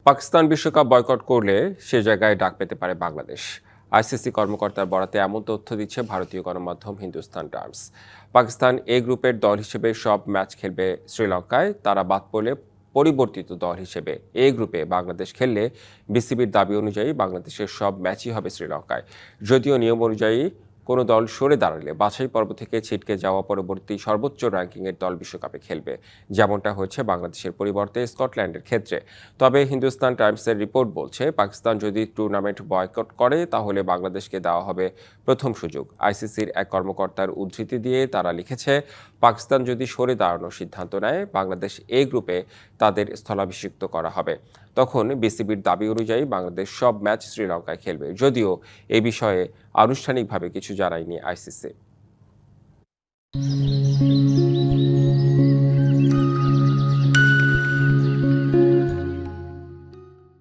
পাকিস্তান বিশ্বকাপ বয়কট করলে সে জায়গায় ডাক পেতে পারে বাংলাদেশ। আইসিসি কর্মকর্তার বরাতে এমন তথ্য দিচ্ছে ভারতীয় গণমাধ্যম হিন্দুস্তান টাইমস। পাকিস্তান এ গ্রুপের দল হিসেবে সব ম্যাচ খেলবে শ্রীলঙ্কায়। তারা বাদ পড়লে পরিবর্তিত দল হিসেবে এ গ্রুপে বাংলাদেশ খেললে বিসিবির দাবি অনুযায়ী বাংলাদেশের সব ম্যাচই হবে শ্রীলঙ্কায়। যদিও নিয়ম অনুযায়ী কোনো দল সরে দাঁড়ালে বাছাই পর্ব থেকে ছিটকে যাওয়া পরবর্তী সর্বোচ্চ র্যাঙ্কিংয়ের দল বিশ্বকাপে খেলবে, যেমনটা হয়েছে বাংলাদেশের পরিবর্তে স্কটল্যান্ডের ক্ষেত্রে। তবে হিন্দুস্তান টাইমসের রিপোর্ট বলছে, পাকিস্তান যদি টুর্নামেন্ট বয়কট করে তাহলে বাংলাদেশকে দেওয়া হবে প্রথম সুযোগ। আইসিসির এক কর্মকর্তার উদ্ধৃতি দিয়ে তারা লিখেছে, পাকিস্তান যদি সরে দাঁড়ানোর সিদ্ধান্ত নেয়, বাংলাদেশ এ গ্রুপে তাদের স্থলাভিষিক্ত করা হবে। তখন বিসিবির দাবি অনুযায়ী বাংলাদেশ সব ম্যাচ শ্রীলঙ্কায় খেলবে, যদিও এ বিষয়ে আনুষ্ঠানিকভাবে কিছু জানায়নি আইসিসি।